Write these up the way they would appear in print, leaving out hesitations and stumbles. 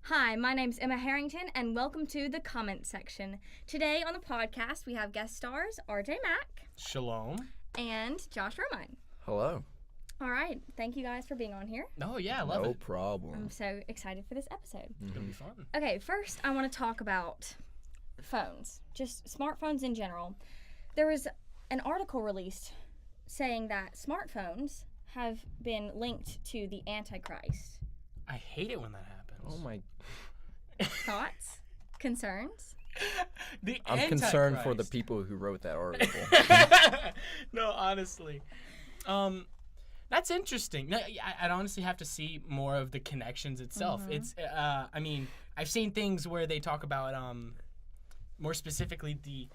Hi, my name's Emma Harrington, and welcome to the comment section. Today on the podcast, we have guest stars RJ Mack. Shalom. And Josh Romine. Hello. All right, thank you guys for being on here. Oh, yeah, I love it. No problem. I'm so excited for this episode. It's going to be fun. Okay, first I want to talk about phones, just smartphones in general. There was an article released saying that smartphones have been linked to the Antichrist. I hate it when that happens. Oh my. Thoughts? Concerns? I'm concerned for the people who wrote that article. No, honestly. That's interesting. No, I'd honestly have to see more of the connections itself. Mm-hmm. It's, I mean, I've seen things where they talk about, more specifically the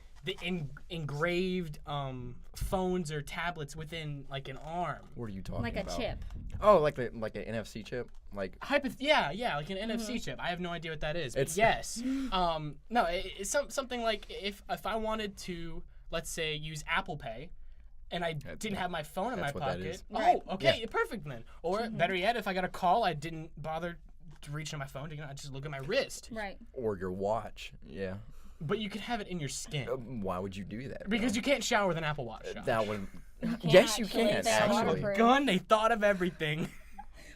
engraved phones or tablets within like an arm. What are you talking Like about? a chip. Oh, like an NFC chip? Like Yeah, like an NFC chip. I have no idea what that is. But yes. No, it's something like if I wanted to, let's say, use Apple Pay, and I didn't have my phone in my pocket. Right. Oh, okay, perfect then. Or better yet, if I got a call, I didn't bother to reach on my phone. I just look at my wrist. Right. or your watch. Yeah. But you could have it in your skin Why would you do that? because you can't shower with an Apple Watch. that would. can Yes, you actually. can. They're Actually. waterproof. Gun, they thought of everything.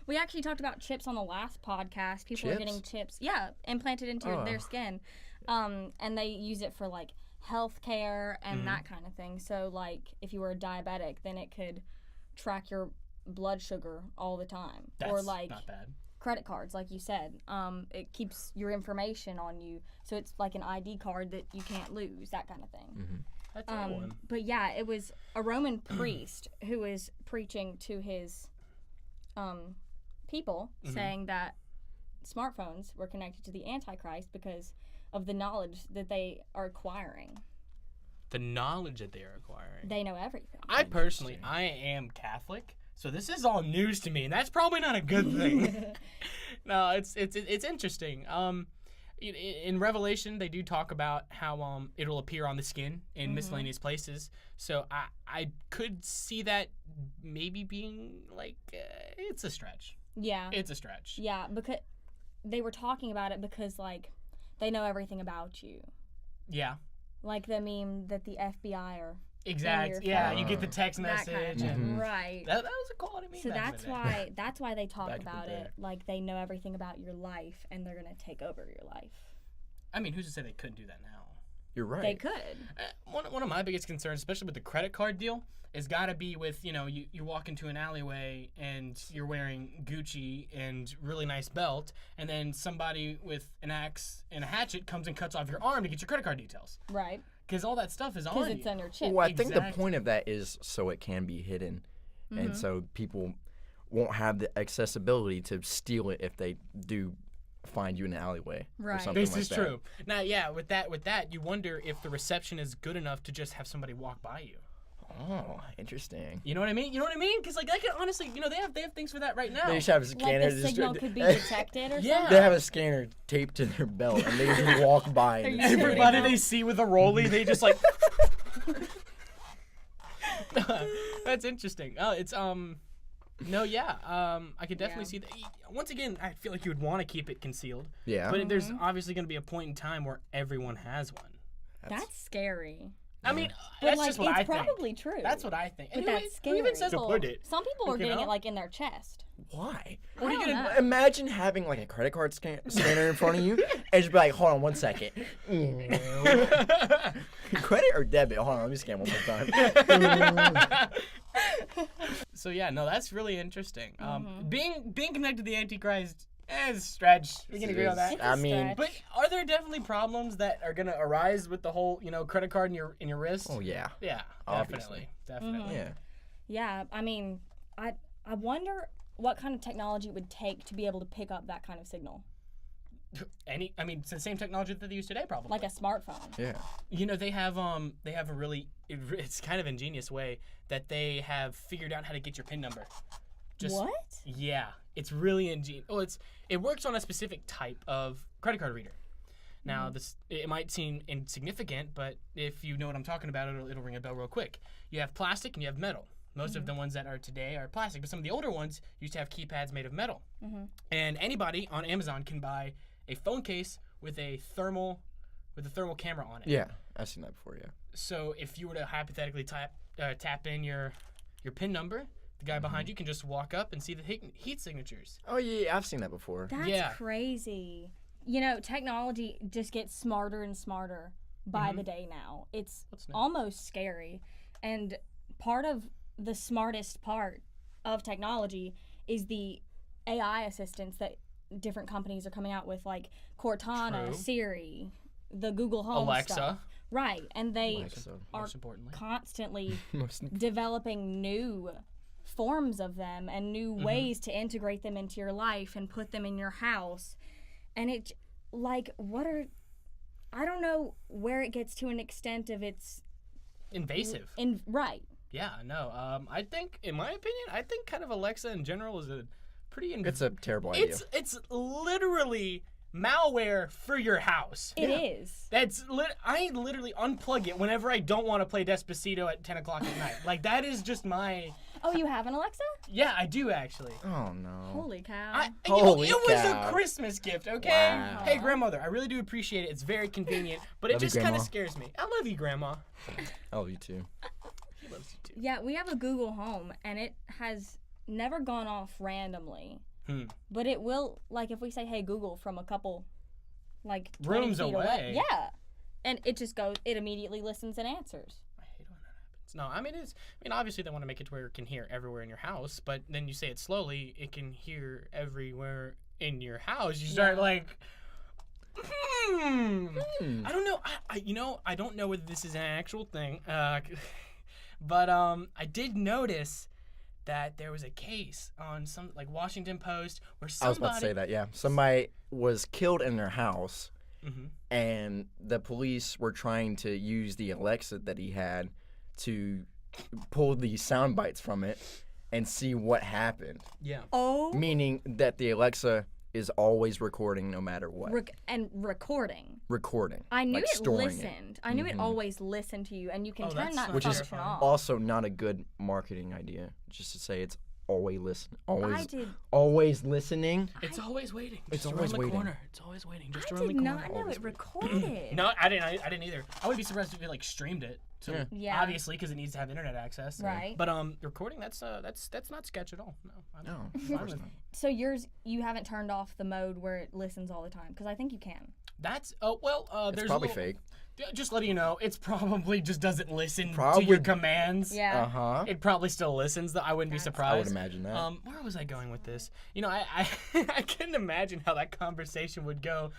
We actually talked about chips on the last podcast. People are Chips? getting chips, implanted into their skin, and they use it for like health care and that kind of thing. So like, if you were a diabetic, then it could track your blood sugar all the time, That's or like not bad. credit cards, like you said. It keeps your information on you, so it's like an ID card that you can't lose, that kind of thing. That's a good one. But yeah, it was a Roman priest who was preaching to his people, saying that smartphones were connected to the Antichrist because of the knowledge that they are acquiring. The knowledge that they are acquiring. They know everything. I personally, I am Catholic, so this is all news to me, and that's probably not a good thing. No, it's interesting. In Revelation, they do talk about how it'll appear on the skin in miscellaneous places. So I could see that maybe being like it's a stretch. Yeah. It's a stretch. Yeah, because they were talking about it because like they know everything about you. Yeah. Like the meme that the FBI are. Exact. your Yeah, phone. you get the text That kind message, of and thing. Right. that was a quality meme. So back in that's the day. why they talk Back in the about day. it like they know everything about your life and they're gonna take over your life. I mean, who's to say they couldn't do that now? You're right. They could. One of my biggest concerns, especially with the credit card deal, is got to be with, you walk into an alleyway and you're wearing Gucci and really nice belt, and then somebody with an axe and a hatchet comes and cuts off your arm to get your credit card details. Right. Because all that stuff is on Because you. it's on your chip. Well, I think the Exactly. point of that is so it can be hidden, and so people won't have the accessibility to steal it if they do find you in an alleyway or Right. something This like is that. true. Now, yeah, with that, you wonder if the reception is good enough to just have somebody walk by you. Oh, interesting. You know what I mean? Because like I can honestly, they have things for that right now. They just have a Like scanner. the signal could be detected or Yeah. something. They have a scanner taped to their belt, and they just walk by. They're And using it's it. Everybody they see with a rollie, they just like. That's interesting. Oh, it's no, yeah. I could definitely see that. Once again, I feel like you would want to keep it concealed. Yeah. But there's obviously going to be a point in time where everyone has one. That's scary. I mean, But that's like just what I it's think. probably true. That's what I think. But And that's who even scary. says to put it? Some people are You getting know? it like in their chest. Why? What are you gonna Imagine having like a credit card scanner in front of you, and just be like, "Hold on, 1 second." Credit or debit? Hold on, let me scan one more time. So yeah, no, that's really interesting. Being connected to the Antichrist is a stretch. We can agree on that. It's a I mean, stretch. But are there definitely problems that are gonna arise with the whole, credit card in your wrist? Oh yeah. Yeah, Obviously. definitely. Yeah. Yeah, I mean, I wonder what kind of technology it would take to be able to pick up that kind of signal, It's the same technology that they use today, probably. like a smartphone. Yeah. They have a really it's kind of ingenious way that they have figured out how to get your PIN number. What? Yeah, it's really ingenious. Oh, it works on a specific type of credit card reader. Now, it might seem insignificant, but if you know what I'm talking about, it'll ring a bell real quick. You have plastic and you have metal. Most of the ones that are today are plastic, but some of the older ones used to have keypads made of metal. And anybody on Amazon can buy a phone case with a thermal camera on it. Yeah, I've seen that before. Yeah. So if you were to hypothetically tap in your PIN number, the guy behind you can just walk up and see the heat signatures. Oh yeah, I've seen that before. That's crazy. You know, technology just gets smarter and smarter by the day now. It's almost scary. And part of the smartest part of technology is the AI assistants that different companies are coming out with, like Cortana, Siri, the Google Home Alexa. Stuff. Right, and they are most importantly, constantly developing new forms of them and new ways to integrate them into your life and put them in your house. And it, like, I don't know where it gets to an extent of it's invasive. Right. Yeah, no. I think, in my opinion, kind of Alexa in general is a pretty. It's a terrible idea. It's literally malware for your house. It is. I literally unplug it whenever I don't want to play Despacito at 10 o'clock at night. Like, that is just my. Oh, you have an Alexa? Yeah, I do actually. Oh no. Holy cow. It was a Christmas gift, okay? Wow. Hey, grandmother, I really do appreciate it. It's very convenient, but it just kind of scares me. I love you, Grandma. I love you too. She loves you too. Yeah, we have a Google Home, and it has never gone off randomly. But it will, like, if we say, hey, Google, from a couple, like, rooms feet away. Yeah. And it just goes, it immediately listens and answers. I hate when that happens. No, I mean, obviously they want to make it to where it can hear everywhere in your house, but then you say it slowly, it can hear everywhere in your house. You start like, I don't know. I don't know whether this is an actual thing, but I did notice that there was a case on some, like, Washington Post where somebody. I was about to say that. Yeah, somebody was killed in their house, and the police were trying to use the Alexa that he had to pull the sound bites from it and see what happened. Yeah. Oh. Meaning that the Alexa is always recording no matter what. And recording. Recording. I knew like it storing listened. I knew it always listened to you, and you can turn that which is function off. also not a good marketing idea. Just to say it's always listening. Always listening. It's always waiting. It's just always around the waiting. corner. It's always waiting. Just I around the did corner. not know it recorded. No, I didn't either. I wouldn't be surprised if it, like, streamed it. So Yeah. obviously, because it needs to have internet access. Right. But recording, that's not sketch at all. No. No, of course not. So you haven't turned off the mode where it listens all the time, because I think you can. That's It's there's probably a little, fake. Just letting you know, it's probably just doesn't listen to Probably. your commands. Yeah. Uh-huh. It probably still listens, though. I wouldn't be surprised. I would imagine that. Where was I going with this? You know, I I couldn't imagine how that conversation would go.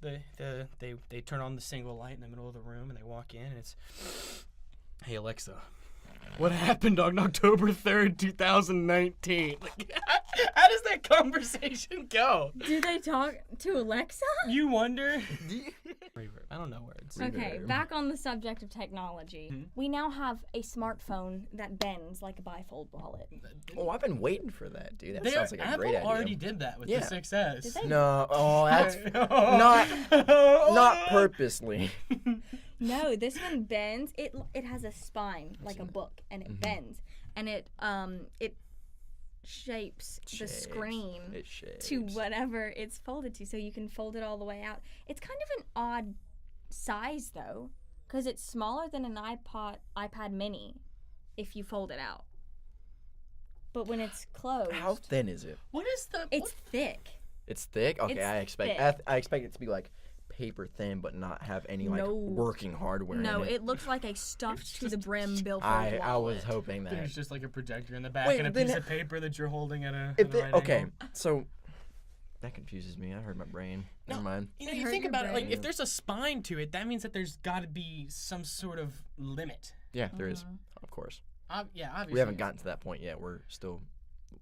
They turn on the single light in the middle of the room and they walk in and it's, hey Alexa, what happened on October 3rd, 2019? Like, how does that conversation go? Do they talk to Alexa? You wonder? I don't know words. Okay, back on the subject of technology. We now have a smartphone that bends like a bifold wallet. Oh, I've been waiting for that, dude. That sounds like a Apple great idea. already did that with the 6S. Did they? No, that's not purposely. No, this one bends. It has a spine like a book, and it bends, and it shapes the screen to whatever it's folded to, so you can fold it all the way out. It's kind of an odd size though, because it's smaller than an iPad mini if you fold it out. But when it's closed, How thin is it? What is the? it's thick. It's thick. Okay, It's I expect it to be like paper thin, but not have any like working hardware. No, in it. it looks like a stuffed to the brim billfold wallet. I was hoping that. There's just like a projector in the back Wait, and a then piece of paper that you're holding at a. Okay, so that confuses me. I heard my brain. Never mind. You know, you think about it, like, if there's a spine to it, that means that there's got to be some sort of limit. Yeah, there is, of course. Yeah, obviously. We haven't gotten to that point yet. We're still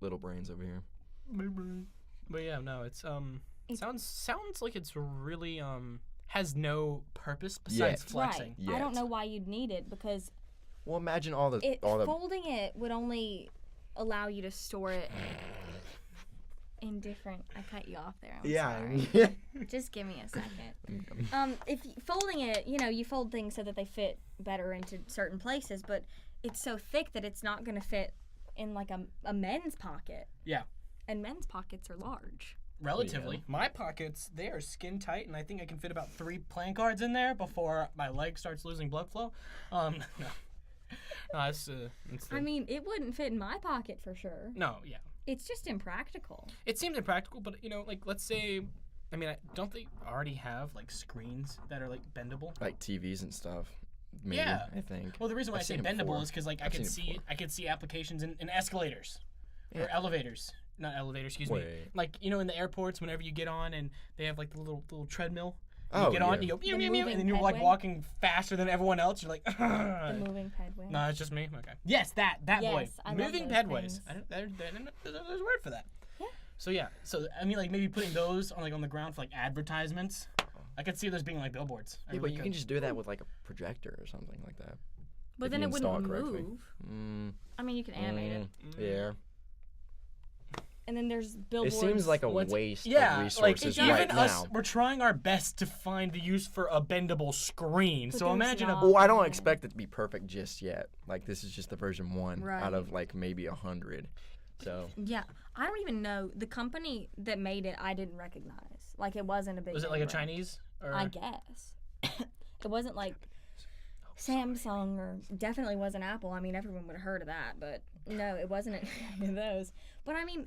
little brains over here. But yeah, no, it's sounds like it's really has no purpose besides flexing. Right. I don't know why you'd need it, because well, imagine all the folding it would only allow you to store it in different. I cut you off there. I'm sorry. Just give me a second. If folding it, you fold things so that they fit better into certain places, but it's so thick that it's not going to fit in like a men's pocket. Yeah. And men's pockets are large. Relatively. My pockets, they are skin tight, and I think I can fit about 3 playing cards in there before my leg starts losing blood flow. No. No, it's I mean, it wouldn't fit in my pocket for sure. No, yeah. It's just impractical. It seems impractical, but, you know, like, let's say, I mean, don't they already have, like, screens that are, like, bendable? Like TVs and stuff. Maybe, Yeah. I think. Well, the reason why I say bendable is because, like, I could see applications in escalators or elevators. Not elevators, excuse me. Like, you know, in the airports, whenever you get on and they have, like, the little treadmill. You get on, you go, meow, meow, meow, and then you're, like, walking faster than everyone else. You're like, The moving pedway. No, it's just me? Okay. Yes, that boy. I Moving love those pedways. things. There's a word for that. Yeah. So, yeah. So, I mean, like, maybe putting those on the ground for, like, advertisements. I could see those being, like, billboards. Yeah, but you can just do that with, like, a projector or something like that. But then it wouldn't move. I mean, you can animate it. Yeah. And then there's billboards. It seems like a waste of resources like, right even now. us, we're trying our best to find the use for a bendable screen. But So imagine a... Well, I don't expect it to be perfect just yet. Like, this is just the version 1 out of, like, maybe 100. So. Yeah. I don't even know. The company that made it, I didn't recognize. Like, it wasn't a big... Was it like a brand. Chinese? Or... I guess. It wasn't like Samsung or definitely wasn't Apple. I mean, everyone would have heard of that. But no, it wasn't any of those. But I mean,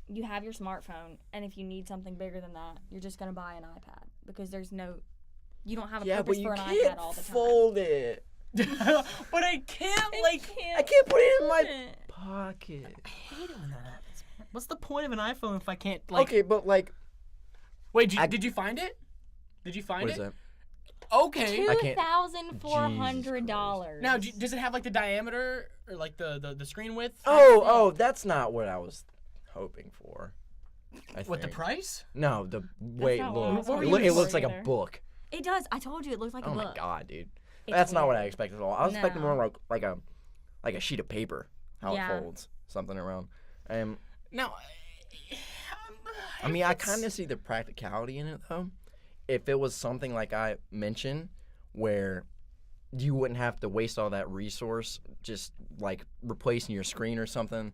you have your smartphone, and if you need something bigger than that, you're just going to buy an iPad because you don't have a purpose for an iPad all the time. Fold it. But I can't, I can't put it in my pocket. I hate it when that happens. What's the point of an iPhone if I can't, like... Okay, but, like... Wait, did you find it? Did you find it? What is that? Okay. $2,400. Now, does it have, like, the diameter or, like, the screen width? Oh, that's not what I was hoping for. What, the price? No, the wait, not look. what I was It hoping looks for like a either. book. It does. I told you it looked like a Oh book. my god, dude. It's That's not what I weird. expected at all. I was expecting No. more like a sheet of paper, how Yeah. it folds, something around. Now, I mean, I kind of see the practicality in it though. If it was something like I mentioned, where you wouldn't have to waste all that resource just like replacing your screen or something,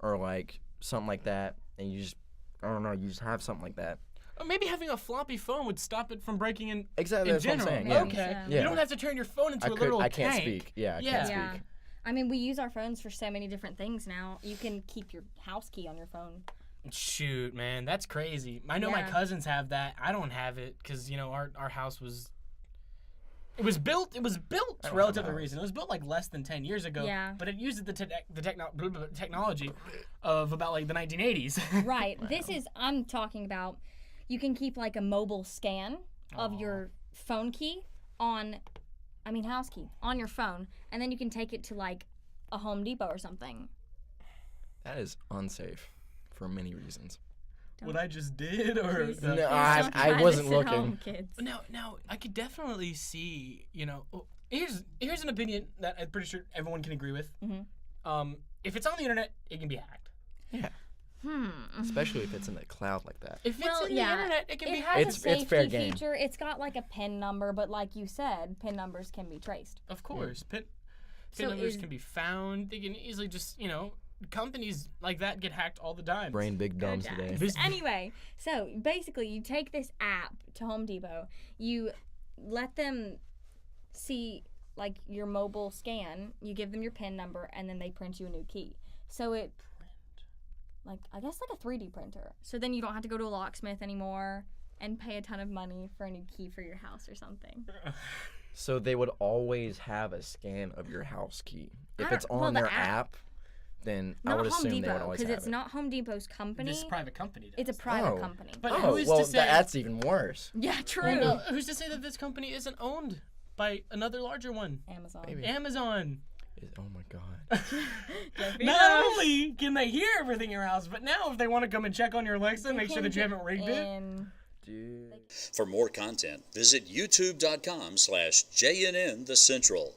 or like something like that, and you just, I don't know, you just have something like that. maybe having a floppy phone would stop it from breaking in. Exactly, in that's what I'm general. saying. Yeah. Okay. Yeah. You don't have to turn your phone into a literal I can't tank. speak. Yeah, I can't Yeah. speak. I mean, we use our phones for so many different things now. You can keep your house key on your phone. Shoot, man, that's crazy. I know my Yeah. cousins have that. I don't have it because, you know, our house was... It was built relatively recent. It was built like less than 10 years ago. Yeah. But it uses the technology of about like the 1980s. Right. I'm talking about, you can keep like a mobile scan of your phone key house key on your phone, and then you can take it to like a Home Depot or something. That is unsafe for many reasons. What I just did, or Please. No, Please I don't try wasn't this at looking. home, kids. Now I could definitely see, you know, here's an opinion that I'm pretty sure everyone can agree with. If it's on the internet, it can be hacked. Yeah. Especially if it's in the cloud like that. If it's in the internet, it can be It hacked. has a safety fair game. feature. It's got like a PIN number, but like you said, PIN numbers can be traced. Of course, PIN So numbers can be found. They can easily just, you know, companies like that get hacked all the time. Brain big dumbs today. Anyway, so basically you take this app to Home Depot, you let them see like your mobile scan, you give them your PIN number, and then they print you a new key. So it, like, I guess like a 3D printer. So then you don't have to go to a locksmith anymore and pay a ton of money for a new key for your house or something. So they would always have a scan of your house key. If it's well, on the their app. Then I Not would Home assume they would Depot, always because have it's it. not Home Depot's company. This private company does. It's a private company. But Oh, who's well, to say that's even worse. Yeah, true. Well, no, who's to say that this company isn't owned by another larger one? Amazon. Maybe. Amazon. Oh my god. Not only can they hear everything in your house, but now if they want to come and check on your Alexa and make sure that you haven't rigged it. Dude. For more content, visit youtube.com/JNN The Central.